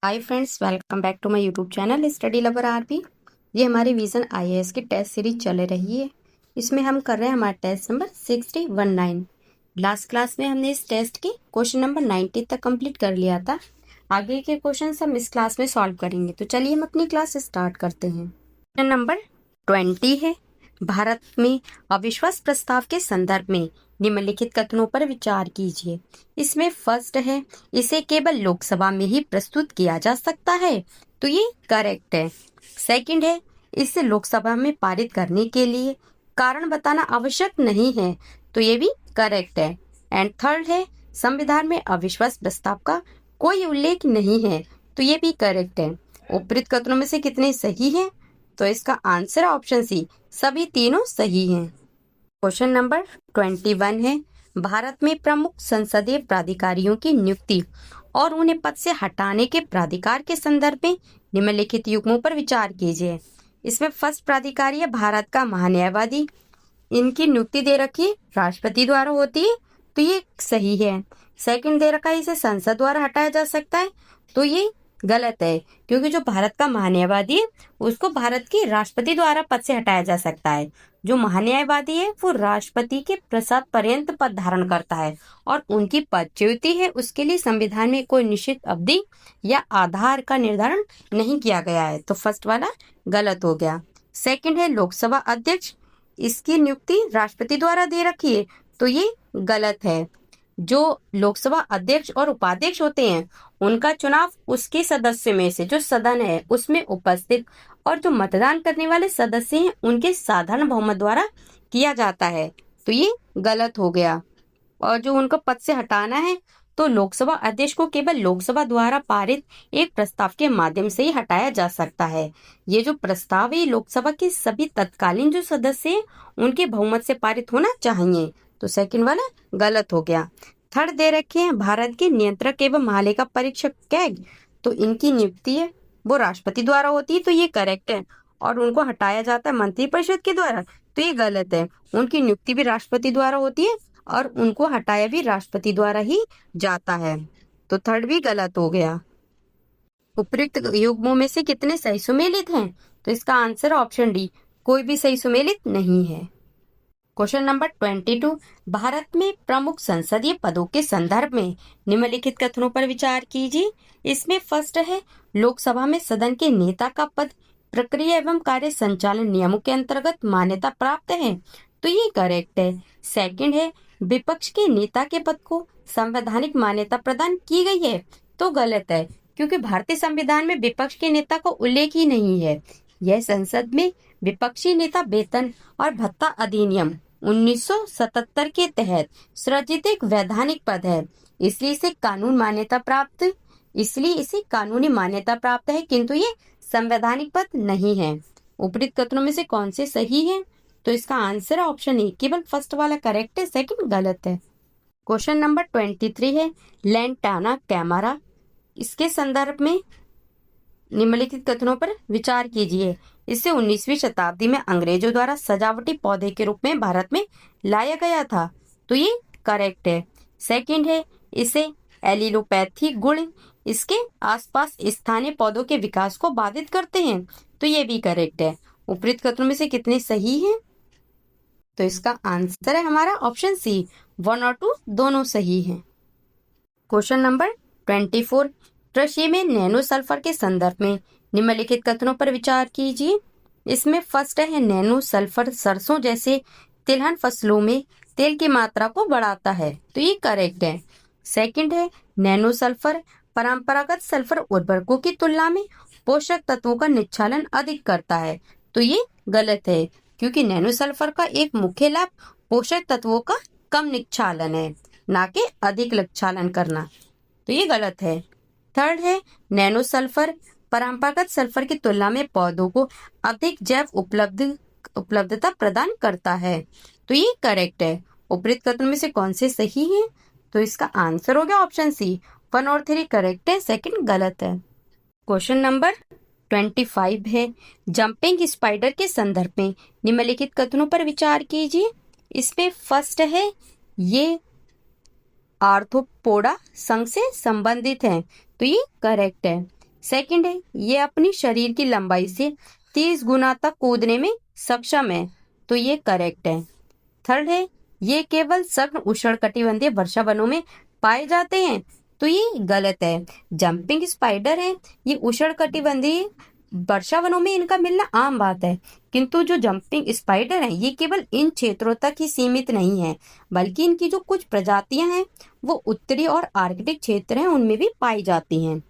Hi friends, welcome back to my YouTube channel study lover RP. ये हमारी vision IAS की test series चल रही है। इसमें हम कर रहे हैं हमारा टेस्ट नंबर 6019। लास्ट क्लास में हमने इस टेस्ट के क्वेश्चन नंबर 90 तक कंप्लीट कर लिया था। आगे के क्वेश्चन हम इस क्लास में सॉल्व करेंगे। तो चलिए हम अपनी क्लास स्टार्ट करते हैं। क्वेश्चन नंबर 20 है, भारत में अविश्वास प्रस्ताव के संदर्भ में निम्नलिखित कथनों पर विचार कीजिए। इसमें फर्स्ट है, इसे केवल लोकसभा में ही प्रस्तुत किया जा सकता है, तो ये करेक्ट है। सेकंड है, इसे लोकसभा में पारित करने के लिए कारण बताना आवश्यक नहीं है, तो ये भी करेक्ट है। एंड थर्ड है, संविधान में अविश्वास प्रस्ताव का कोई उल्लेख नहीं है, तो ये भी करेक्ट है। उपरोक्त कथनों में से कितने सही हैं? तो इसका आंसर ऑप्शन सी, सभी तीनों सही हैं। क्वेश्चन नंबर 21 है, भारत में प्रमुख संसदीय प्राधिकारियों की नियुक्ति और उन्हें पद से हटाने के प्राधिकार के संदर्भ में निम्नलिखित युग्मों पर विचार कीजिए। इसमें फर्स्ट प्राधिकारी है भारत का महान्यायवादी। इनकी नियुक्ति दे रखी है राष्ट्रपति द्वारा होती है, तो ये सही है। सेकंड दे रखा है इसे संसद द्वारा हटाया जा सकता है, तो ये गलत है, क्योंकि जो भारत का महान्यायवादी है उसको भारत के राष्ट्रपति द्वारा पद से हटाया जा सकता है। जो महान्यायवादी है वो राष्ट्रपति के प्रसाद पर्यंत पद धारण करता है और उनकी पदच्युति है उसके लिए संविधान में कोई निश्चित अवधि या आधार का निर्धारण नहीं किया गया है, तो फर्स्ट वाला गलत हो गया। सेकंड है लोकसभा अध्यक्ष, इसकी नियुक्ति राष्ट्रपति द्वारा दे रखी है, तो ये गलत है। जो लोकसभा अध्यक्ष और उपाध्यक्ष होते हैं उनका चुनाव उसके सदस्य में से जो सदन है उसमें उपस्थित और जो मतदान करने वाले सदस्य हैं उनके साधारण बहुमत द्वारा किया जाता है, तो ये गलत हो गया। और जो उनको पद से हटाना है तो लोकसभा अध्यक्ष को केवल लोकसभा द्वारा पारित एक प्रस्ताव के माध्यम से ही हटाया जा सकता है। ये जो प्रस्ताव है लोकसभा के सभी तत्कालीन जो सदस्य हैं उनके बहुमत से पारित होना चाहिए, तो सेकंड वाला गलत हो गया। थर्ड दे रखे हैं भारत के नियंत्रक एवं महालेखा परीक्षक कैग, तो इनकी नियुक्ति है वो राष्ट्रपति द्वारा होती है, तो ये करेक्ट है। और उनको हटाया जाता है मंत्रिपरिषद के द्वारा, तो ये गलत है। उनकी नियुक्ति भी राष्ट्रपति द्वारा होती है और उनको हटाया भी राष्ट्रपति द्वारा ही जाता है, तो थर्ड भी गलत हो गया। उपयुक्त युग्मों में से कितने सही सुमेलित हैं? तो इसका आंसर ऑप्शन डी, कोई भी सही सुमेलित नहीं है। क्वेश्चन नंबर 22, भारत में प्रमुख संसदीय पदों के संदर्भ में निम्नलिखित कथनों पर विचार कीजिए। इसमें फर्स्ट है, लोकसभा में सदन के नेता का पद प्रक्रिया एवं कार्य संचालन नियमों के अंतर्गत मान्यता प्राप्त है, तो ये करेक्ट है। सेकंड है, विपक्ष के नेता के पद को संवैधानिक मान्यता प्रदान की गई है, तो गलत है, क्योंकि भारतीय संविधान में विपक्ष के नेता का उल्लेख ही नहीं है। यह संसद में विपक्षी नेता वेतन और भत्ता अधिनियम 1977 के तहत सृजित एक वैधानिक पद है, इसलिए इसे कानूनी मान्यता प्राप्त है, किंतु ये संवैधानिक पद नहीं है। उपरोक्त कथनों में से कौन से सही है? तो इसका आंसर ऑप्शन ए, केवल फर्स्ट वाला करेक्ट है, सेकंड गलत है। क्वेश्चन नंबर 23 है, लैंटाना कैमरा, इसके संदर्भ में निम्नलिखित कथनों पर विचार कीजिए। इसे 19वीं शताब्दी में अंग्रेजों द्वारा सजावटी पौधे के रूप में भारत में लाया गया था, तो ये करेक्ट है। सेकंड है, इसे एलिलोपैथी गुण इसके आसपास स्थानीय पौधों के विकास को बाधित करते हैं, तो ये भी करेक्ट है। उपरोक्त कथनों में से कितने सही हैं? तो इसका आंसर है हमारा ऑप्शन सी, 1 और 2 दोनों सही हैं। क्वेश्चन नंबर 24, कृषि में नैनो सल्फर के संदर्भ में निम्नलिखित कथनों पर विचार कीजिए। इसमें फर्स्ट है, नैनो सल्फर सरसों जैसे तिलहन फसलों में तेल की मात्रा को बढ़ाता है, तो ये करेक्ट है। सेकंड है, नैनो सल्फर परंपरागत सल्फर उर्वरकों की तुलना में पोषक तत्वों का निच्छालन अधिक करता है, तो ये गलत है, क्योंकि नैनो सल्फर का एक मुख्य लाभ पोषक तत्वों का कम निच्छालन है, ना कि अधिक निच्छालन करना, तो ये गलत है। थर्ड है, नैनो सल्फर परंपरागत सल्फर की तुलना में पौधों को अधिक जैव उपलब्धता प्रदान करता है, तो ये करेक्ट है। उपरोक्त कथनों में से कौन से सही हैं? तो इसका आंसर हो गया ऑप्शन सी, 1 और 3 करेक्ट है, सेकंड गलत है। क्वेश्चन नंबर 25 है, जंपिंग स्पाइडर के संदर्भ में निम्नलिखित कथनों पर विचार कीजिए। इसमें फर्स्ट है, ये आर्थ्रोपोडा संघ से संबंधित है, तो ये करेक्ट है। सेकंड है ये अपनी शरीर की लंबाई से 30 गुना तक कूदने में सक्षम है, तो ये करेक्ट है। थर्ड है ये केवल सघन उष्णकटिबंधीय वर्षा वनों में पाए जाते हैं, तो ये गलत है। जंपिंग स्पाइडर है ये उष्णकटिबंधीय वर्षा वनों में इनका मिलना आम बात है, किंतु जो जंपिंग स्पाइडर हैं ये केवल इन क्षेत्रों तक ही सीमित नहीं है, बल्कि इनकी जो कुछ प्रजातियां हैं वो उत्तरी और आर्कटिक क्षेत्र हैं उनमें भी पाई जाती हैं।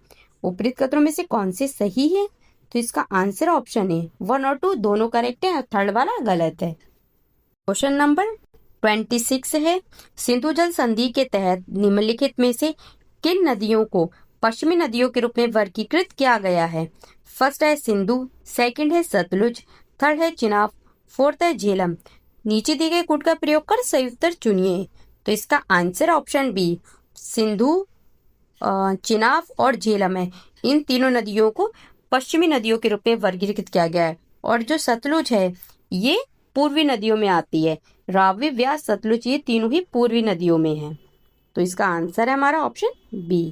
उपरोक्त कथनों में से कौन से सही है? तो इसका आंसर ऑप्शन है 1 और 2 दोनों करेक्ट है, थर्ड वाला गलत है। क्वेश्चन नंबर 26 है, सिंधु जल संधि के तहत निम्नलिखित में से किन नदियों को पश्चिमी नदियों के रूप में वर्गीकृत किया गया है? फर्स्ट है सिंधु, सेकंड है सतलुज, थर्ड है चिनाब, फोर्थ है झेलम। नीचे दिए गए कोड का प्रयोग कर सही उत्तर चुनिए। तो इसका answer option B Sindhu, Chenab और झेलम है। इन तीनों नदियों को पश्चिमी नदियों के रूप में वर्गीकृत किया गया है, और जो सतलुज है ये पूर्वी नदियों में आती है। रावी, व्यास, सतलुज ये तीनों ही पूर्वी नदियों में हैं। तो इसका आंसर है हमारा ऑप्शन बी।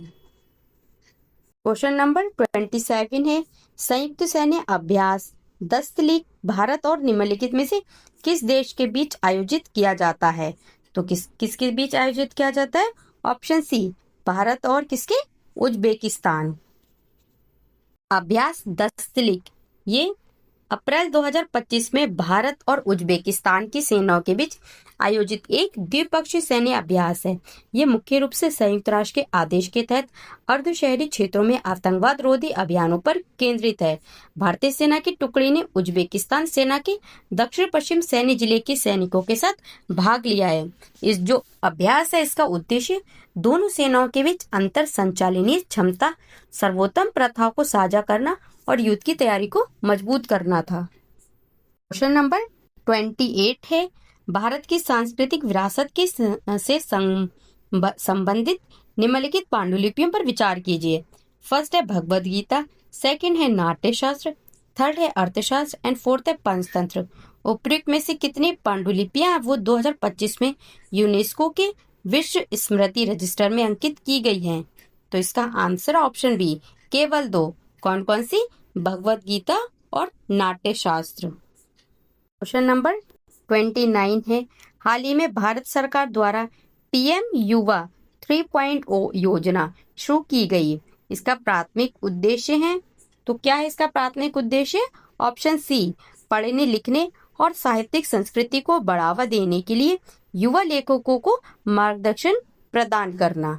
क्वेश्चन नंबर 27 है, संयुक्त सैन्य अभ्यास दस्तलीक भारत और निम्नलिखित में से किस देश के बीच आयोजित किया जाता है? तो किसके बीच आयोजित किया जाता है? ऑप्शन सी भारत और किसके? उज्बेकिस्तान। अभ्यास दस्तलीक ये अप्रैल 2025 में भारत और उज्बेकिस्तान की सेनाओं के बीच आयोजित एक द्विपक्षीय सैन्य अभ्यास है। ये मुख्य रूप से संयुक्त राष्ट्र के आदेश के तहत अर्धशहरी क्षेत्रों में आतंकवाद रोधी अभियानों पर केंद्रित है। भारतीय सेना की टुकड़ी ने उज्बेकिस्तान सेना के दक्षिण पश्चिम सैन्य जिले के सैनिकों के साथ भाग लिया है। इस जो अभ्यास है इसका उद्देश्य दोनों सेनाओं के बीच अंतर संचालनीय क्षमता, सर्वोत्तम प्रथाओं को साझा करना और युद्ध की तैयारी को मजबूत करना था। क्वेश्चन नंबर 28 है, भारत की सांस्कृतिक विरासत के से संबंधित निम्नलिखित पांडुलिपियों पर विचार कीजिए। फर्स्ट है भगवद गीता, सेकंड है नाट्य शास्त्र, थर्ड है अर्थशास्त्र एंड फोर्थ है पंचतंत्र। उपयुक्त में से कितनी पांडुलिपियां वो 2025 में यूनेस्को के विश्व स्मृति रजिस्टर में अंकित की गई हैं? तो इसका आंसर ऑप्शन बी केवल 2। कौन कौन सी? भगवद गीता और नाट्य शास्त्र। क्वेश्चन नंबर 29 है, हाल ही में भारत सरकार द्वारा पीएम युवा 3.0 योजना शुरू की गई। इसका प्राथमिक उद्देश्य है, तो क्या है इसका प्राथमिक उद्देश्य? ऑप्शन सी पढ़ने लिखने और साहित्यिक संस्कृति को बढ़ावा देने के लिए युवा लेखकों को मार्गदर्शन प्रदान करना।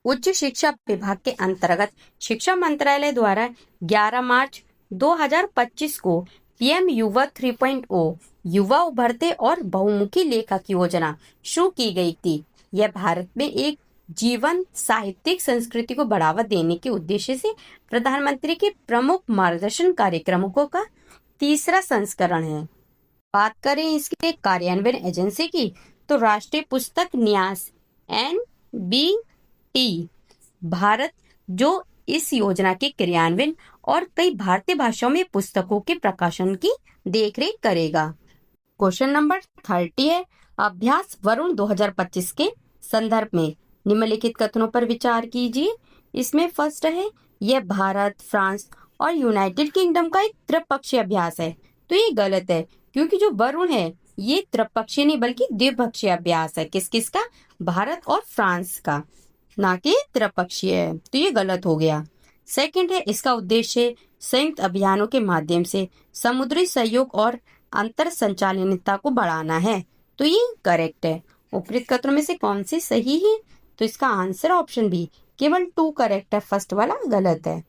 उच्च शिक्षा विभाग के अंतर्गत शिक्षा मंत्रालय द्वारा 11 मार्च 2025 को पीएम युवा 3.0 युवा उभरते और बहुमुखी लेखक योजना शुरू की गई थी। यह भारत में एक जीवन साहित्यिक संस्कृति को बढ़ावा देने के उद्देश्य से प्रधानमंत्री के प्रमुख मार्गदर्शन कार्यक्रमों का तीसरा संस्करण है। बात करें इसके कार्यान्वयन एजेंसी की, तो राष्ट्रीय पुस्तक न्यास NBT भारत जो इस योजना के क्रियान्वयन और कई भारतीय भाषाओं में पुस्तकों के प्रकाशन की देखरेख करेगा। क्वेश्चन नंबर 30 है, अभ्यास वरुण 2025 के संदर्भ में निम्नलिखित कथनों पर विचार कीजिए। इसमें फर्स्ट है यह भारत, फ्रांस और यूनाइटेड किंगडम का एक त्रिपक्षीय अभ्यास है। तो ये गलत है, क्योंकि जो वरुण है ये त्रिपक्षीय नहीं बल्कि द्विपक्षीय अभ्यास है। किस किस का? भारत और फ्रांस का, ना कि त्रिपक्षीय है। तो ये गलत हो गया। सेकंड है इसका उद्देश्य संयुक्त अभियानों के माध्यम से समुद्री सहयोग और अंतर संचालनीयता को बढ़ाना है। तो ये करेक्ट है। उपरोक्त कथनों में से कौन सी सही है? तो इसका आंसर ऑप्शन बी केवल 2 करेक्ट है, फर्स्ट वाला गलत है।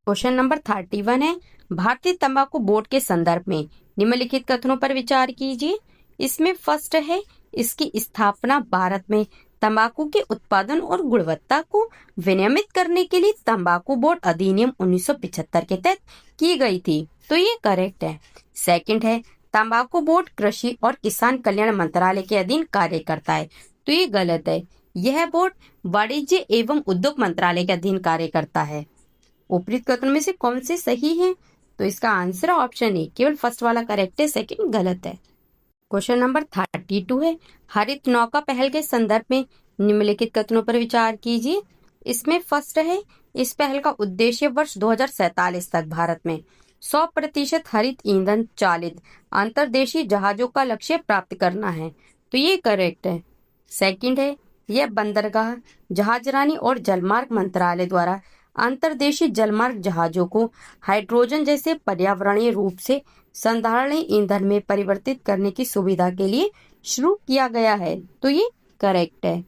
क्वेश्चन नंबर 31 है, भारतीय तंबाकू बोर्ड के संदर्भ में निम्नलिखित कथनों पर विचार कीजिए। इसमें फर्स्ट है इसकी स्थापना भारत में तंबाकू के उत्पादन और गुणवत्ता को विनियमित करने के लिए तंबाकू बोर्ड अधिनियम 1975 के तहत की गई थी। तो ये करेक्ट है। सेकंड है तंबाकू बोर्ड कृषि और किसान कल्याण मंत्रालय के अधीन कार्य करता है। तो ये गलत है। यह बोर्ड वाणिज्य एवं उद्योग मंत्रालय के अधीन कार्य करता है। उपरोक्त कथनों में से कौन से सही है? तो इसका आंसर ऑप्शन ए केवल फर्स्ट वाला करेक्ट है, सेकंड गलत है। क्वेश्चन नंबर 32 है, हरित नौका पहल के संदर्भ में निम्नलिखित कथनों पर विचार कीजिए। इसमें फर्स्ट है इस पहल का उद्देश्य वर्ष 2047 तक भारत में 100% हरित ईंधन चालित अंतर्देशीय जहाजों का लक्ष्य प्राप्त करना है। तो ये करेक्ट है। सेकंड है, यह बंदरगाह, जहाजरानी और जलमार्ग मंत्रालय द्वारा अंतर्देशीय जलमार्ग जहाजों को हाइड्रोजन जैसे पर्यावरणीय रूप से संधारणीय ईंधन में परिवर्तित करने की सुविधा के लिए शुरू किया गया है। तो ये करेक्ट है।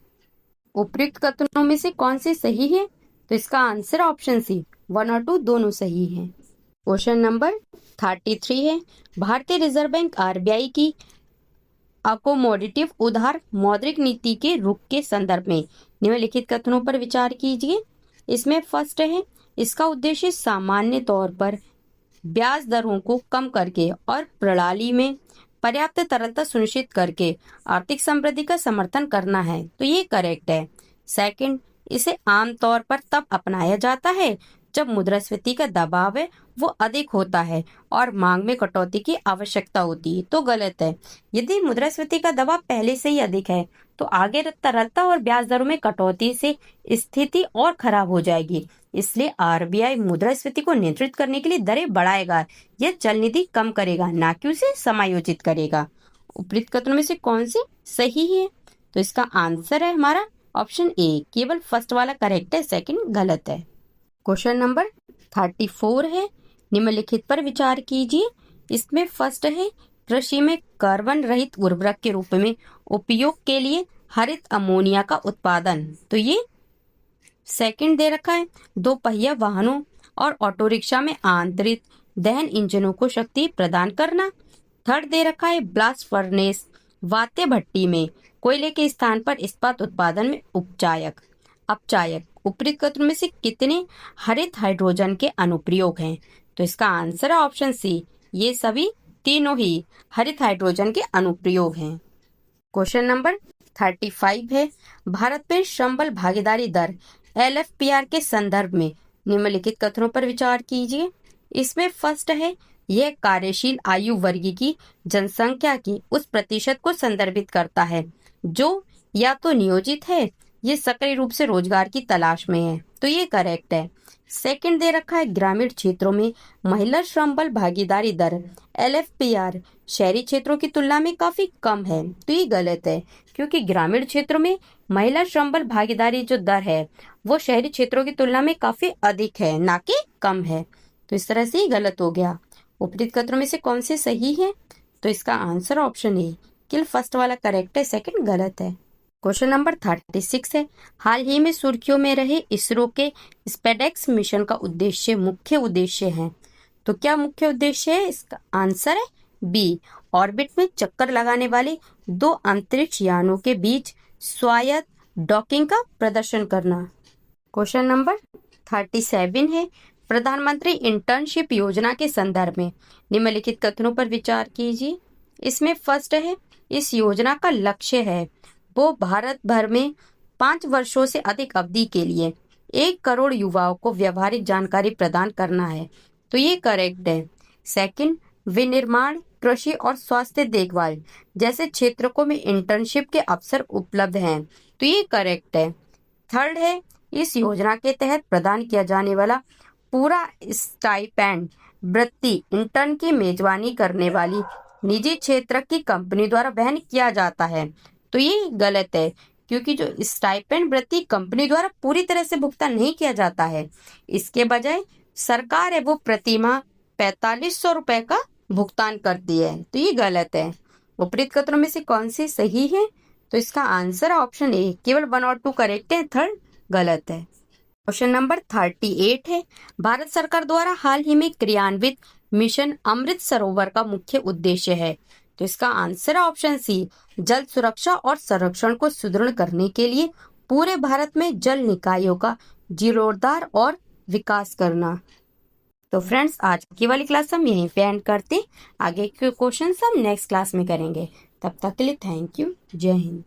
उपयुक्त कथनों में से कौन सी सही है? तो इसका आंसर ऑप्शन सी, 1 और 2 दोनों सही है। क्वेश्चन नंबर 33 है, भारतीय रिजर्व बैंक आरबीआई की अकोमोडेटिव उदार मौद्रिक नीति के रुख के संदर्भ में निम्नलिखित कथनों पर विचार कीजिए। इसमें फर्स्ट है, इसका उद्देश्य सामान्य तौर पर ब्याज दरों को कम करके और प्रणाली में पर्याप्त तरलता सुनिश्चित करके आर्थिक समृद्धि का समर्थन करना है। तो ये करेक्ट है। सेकंड, इसे आमतौर पर तब अपनाया जाता है जब मुद्रास्फीति का दबाव है वो अधिक होता है और मांग में कटौती की आवश्यकता होती है। तो गलत है। यदि मुद्रास्फीति का दबाव पहले से ही अधिक है तो आगे तरलता और ब्याज दरों में कटौती से स्थिति और खराब हो जाएगी। इसलिए आरबीआई मुद्रास्फीति को नियंत्रित करने के लिए दरें बढ़ाएगा। यह चलनिधि कम करेगा, ना कि उसे समायोजित करेगा। उपयुक्त कथनों में से कौन सी सही है? तो इसका आंसर है हमारा ऑप्शन ए, केवल फर्स्ट वाला करेक्ट है, सेकंड गलत है। क्वेश्चन नंबर 34 है, निम्नलिखित पर विचार कीजिए। इसमें फर्स्ट है, कृषि में कार्बन रहित उर्वरक के रूप में उपयोग के लिए हरित अमोनिया का उत्पादन। तो ये सेकंड दे रखा है, 2 पहिया वाहनों और ऑटो रिक्शा में आंतरिक दहन इंजनों को शक्ति प्रदान करना। थर्ड दे रखा है, ब्लास्ट फर्नेस वात्य भट्टी में कोयले के स्थान पर इस्पात उत्पादन में अपचायक। उपयुक्त कथनों में से कितने हरित हाइड्रोजन के अनुप्रयोग हैं? तो इसका आंसर है ऑप्शन सी, ये सभी तीनों ही हरित हाइड्रोजन के अनुप्रयोग हैं। क्वेश्चन नंबर 35 है, भारत में श्रम बल भागीदारी दर LFPR के संदर्भ में निम्नलिखित कथनों पर विचार कीजिए। इसमें फर्स्ट है, यह कार्यशील आयु वर्ग की जनसंख्या की उस प्रतिशत को संदर्भित करता है जो या तो नियोजित है ये सक्रिय रूप से रोजगार की तलाश में है। तो ये करेक्ट है। सेकंड दे रखा है, ग्रामीण क्षेत्रों में महिला श्रम बल भागीदारी दर LFPR शहरी क्षेत्रों की तुलना में काफी कम है। तो ये गलत है, क्योंकि ग्रामीण क्षेत्रों में महिला श्रम बल भागीदारी जो दर है वो शहरी क्षेत्रों की तुलना में काफी अधिक है, ना कि कम है। तो इस तरह से ही गलत हो गया। उपयुक्त कथनों में से कौन से सही है? तो इसका आंसर ऑप्शन ए, केवल फर्स्ट वाला करेक्ट है, सेकंड गलत है। क्वेश्चन नंबर 36 है, हाल ही में सुर्खियों में रहे इसरो के स्पेडेक्स मिशन का मुख्य उद्देश्य है। तो क्या मुख्य उद्देश्य है? इसका आंसर है बी, ऑर्बिट में चक्कर लगाने वाले 2 अंतरिक्ष यानों के बीच स्वायत्त डॉकिंग का प्रदर्शन करना। क्वेश्चन नंबर 37 है, प्रधानमंत्री इंटर्नशिप योजना के संदर्भ में निम्नलिखित कथनों पर विचार कीजिए। इसमें फर्स्ट है, इस योजना का लक्ष्य है वो भारत भर में 5 वर्षों से अधिक अवधि के लिए 1 करोड़ युवाओं को व्यावहारिक जानकारी प्रदान करना है। तो ये करेक्ट है। सेकंड, विनिर्माण, कृषि और स्वास्थ्य देखभाल जैसे क्षेत्रों में इंटर्नशिप के अवसर उपलब्ध हैं। तो ये करेक्ट है। थर्ड है, इस योजना के तहत प्रदान किया जाने वाला पूरा स्टाइपेंड वृत्ति इंटर्न की मेजबानी करने वाली निजी क्षेत्र की कंपनी द्वारा वहन किया जाता है। तो ये गलत है, क्योंकि जो स्टाइपेंड वृत्ति कंपनी द्वारा पूरी तरह से भुगतान नहीं किया जाता है, इसके बजाय सरकार है वो प्रति माह 4500 रुपए का भुगतान करती है। तो ये गलत है। उपयुक्त कथनों में से कौन सी सही है? तो इसका आंसर ऑप्शन ए, केवल 1 और 2 करेक्ट है, थर्ड गलत है। क्वेश्चन नंबर 38 है, भारत सरकार द्वारा हाल ही में क्रियान्वित मिशन अमृत सरोवर का मुख्य उद्देश्य है। तो इसका आंसर ऑप्शन सी, जल सुरक्षा और संरक्षण को सुदृढ़ करने के लिए पूरे भारत में जल निकायों का जीर्णोद्धार और विकास करना। तो फ्रेंड्स, आज की वाली क्लास हम यहीं पे एंड करते हैं। आगे के क्वेश्चन हम नेक्स्ट क्लास में करेंगे। तब तक के लिए थैंक यू। जय हिंद।